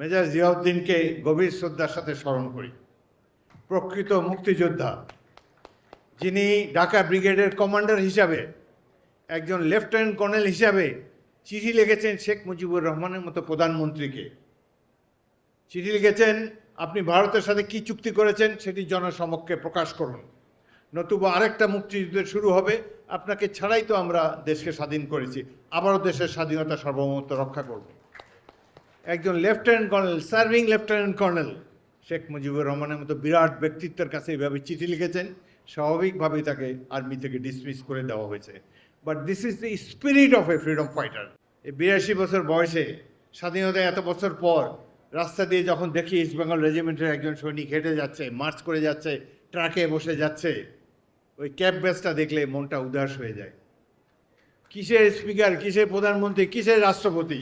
Major জিয়াউদ্দিনকে গভীর শ্রদ্ধার সাথে স্মরণ করি। প্রকৃত মুক্তিযোদ্ধা, যিনি ঢাকা ব্রিগেডের কমান্ডার হিসাবে, একজন লেফটেন্যান্ট কর্নেল হিসাবে চিঠি লিখেছেন শেখ মুজিবুর রহমানের মতো প্রধানমন্ত্রীকে। চিঠি লিখেছেন, আপনি ভারতের সাথে কি চুক্তি করেছেন সেটি জনসমক্ষে প্রকাশ করুন, নতুবা আরেকটা মুক্তিযুদ্ধ শুরু হবে। আপনাকে ছাড়াই তো আমরা দেশকে স্বাধীন করেছি, আবারও দেশের স্বাধীনতা সার্বভৌমত্ব রক্ষা করব। একজন lieutenant colonel, serving lieutenant colonel Sheikh Mujibur রহমানের মতো বিরাট ব্যক্তিত্বের কাছে এইভাবে চিঠি লিখেছেন। স্বাভাবিকভাবেই তাকে আর্মি থেকে ডিসমিস করে দেওয়া হয়েছে। But this is the spirit of A freedom fighter. এই 82 বছর বয়সে, স্বাধীনতা এত বছর পর, রাস্তা দিয়ে যখন দেখি ইস্ট বেঙ্গল রেজিমেন্টের একজন সৈনিক হেঁটে যাচ্ছে, মার্চ করে যাচ্ছে, ট্রাকে বসে যাচ্ছে, ওই ক্যাব ব্যাচটা দেখলে মনটা উদাস হয়ে যায়। কিসের স্পিকার, কিসের প্রধানমন্ত্রী, কিসের রাষ্ট্রপতি?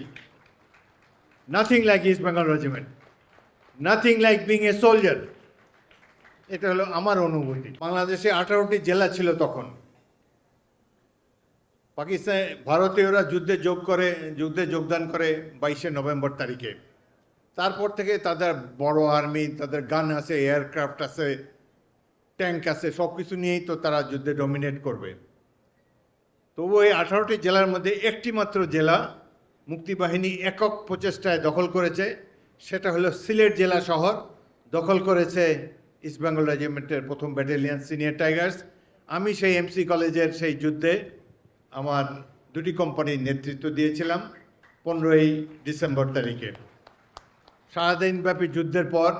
Nothing like east Bengal regiment, nothing like being a soldier. এটা হলো আমার অনুভূতি। বাংলাদেশে 18টি জেলা ছিল তখন। পাকিস্তানে ভারতীয়রা যুদ্ধে যোগদান করে 22শে নভেম্বর তারিখে। তারপর থেকে তাদের বড় আর্মি, তাদের গান আছে, এয়ারক্রাফট আছে, ট্যাঙ্ক আছে, সব কিছু নিয়েই তো তারা যুদ্ধে ডমিনেট করবে। তবু এই 18টি জেলার মধ্যে একটি মাত্র জেলা মুক্তিবাহিনী একক প্রচেষ্টায় দখল করেছে, সেটা হলো সিলেট জেলা শহর। দখল করেছে ইস্ট বেঙ্গল রেজিমেন্টের 1ম ব্যাটালিয়ন সিনিয়র টাইগার্স। আমি সেই এমসি কলেজের সেই যুদ্ধে আমার 2টি কোম্পানির নেতৃত্ব দিয়েছিলাম 15ই ডিসেম্বর তারিখে। সারাদিনব্যাপী যুদ্ধের পর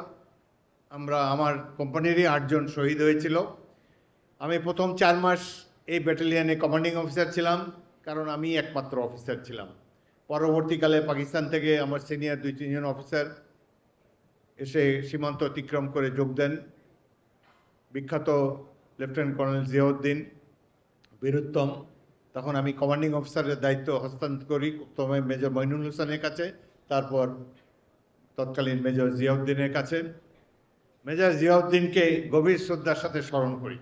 আমার কোম্পানিরই 8 জন শহীদ হয়েছিল। আমি প্রথম 4 মাস এই ব্যাটালিয়নে কমান্ডিং অফিসার ছিলাম, কারণ আমি একমাত্র অফিসার ছিলাম। পরবর্তীকালে পাকিস্তান থেকে আমার সিনিয়র 2-3 জন অফিসার এসে সীমান্ত অতিক্রম করে যোগ দেন। বিখ্যাত লেফটেন্যান্ট কর্নেল জিয়াউদ্দিন, বীরুত্তম। তখন আমি কমান্ডিং অফিসারের দায়িত্ব হস্তান্তর করি প্রথমে মেজর মইনুল হোসেনের কাছে, তারপর তৎকালীন মেজর জিয়াউদ্দিনের কাছে। মেজর জিয়াউদ্দিনকে গভীর শ্রদ্ধার সাথে স্মরণ করি।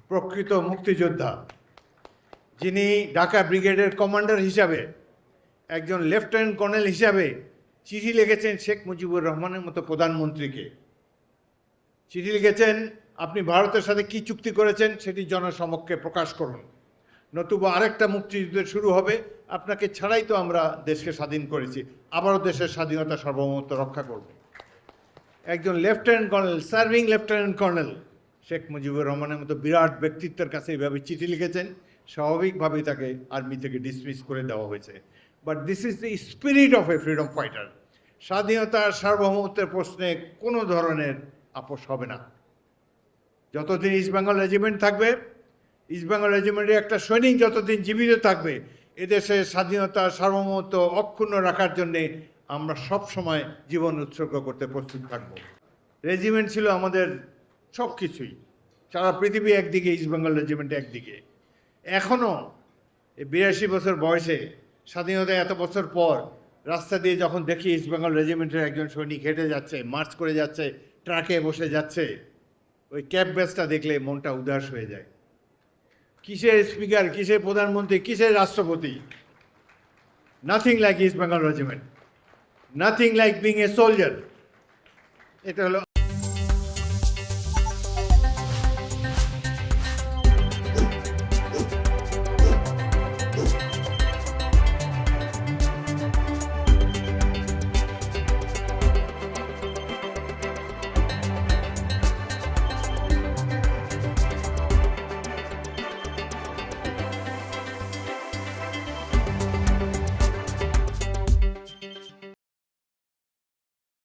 প্রকৃত মুক্তিযোদ্ধা, যিনি ঢাকা ব্রিগেডের কমান্ডার হিসাবে, একজন লেফটেন্যান্ট কর্নেল হিসাবে চিঠি লিখেছেন শেখ মুজিবুর রহমানের মতো প্রধানমন্ত্রীকে। চিঠি লিখেছেন, আপনি ভারতের সাথে কি চুক্তি করেছেন সেটি জনসমক্ষে প্রকাশ করুন, নতুবা আরেকটা মুক্তিযুদ্ধ শুরু হবে। আপনাকে ছাড়াই তো আমরা দেশকে স্বাধীন করেছি, আবারও দেশের স্বাধীনতা সার্বভৌমত্ব রক্ষা করব। একজন lieutenant colonel, serving lieutenant colonel Sheikh Mujibur রহমানের মতো বিরাট ব্যক্তিত্বের কাছে এইভাবে চিঠি লিখেছেন। স্বাভাবিকভাবেই তাকে আর্মি থেকে ডিসমিস করে দেওয়া হয়েছে। But this is the spirit of A freedom fighter. স্বাধীনতার সার্বভৌমত্বের প্রশ্নে কোনো ধরনের আপোষ হবে না। যতদিন ইস্ট বেঙ্গল রেজিমেন্ট থাকবে, ইস্ট বেঙ্গল রেজিমেন্টের একটা সৈনিক যতদিন জীবিত থাকবে, এদেশের স্বাধীনতা সার্বভৌমত্ব অক্ষুণ্ণ রাখার জন্যে আমরা সব সময় জীবন উৎসর্গ করতে প্রস্তুত থাকব। রেজিমেন্ট ছিল আমাদের সব কিছুই। সারা পৃথিবী একদিকে, ইস্ট বেঙ্গল রেজিমেন্ট একদিকে। এখনও এই 82 বছর বয়সে, স্বাধীনতা এত বছর পর, রাস্তা দিয়ে যখন দেখি ইস্ট বেঙ্গল রেজিমেন্টের একজন সৈনিক হেঁটে যাচ্ছে, মার্চ করে যাচ্ছে, ট্রাকে বসে যাচ্ছে, ওই ক্যাব ব্যাচটা দেখলে মনটা উদাস হয়ে যায়। কিসের স্পিকার, কিসের প্রধানমন্ত্রী, কিসের রাষ্ট্রপতি? Nothing like east Bengal regiment, nothing like being a soldier. এটা হলো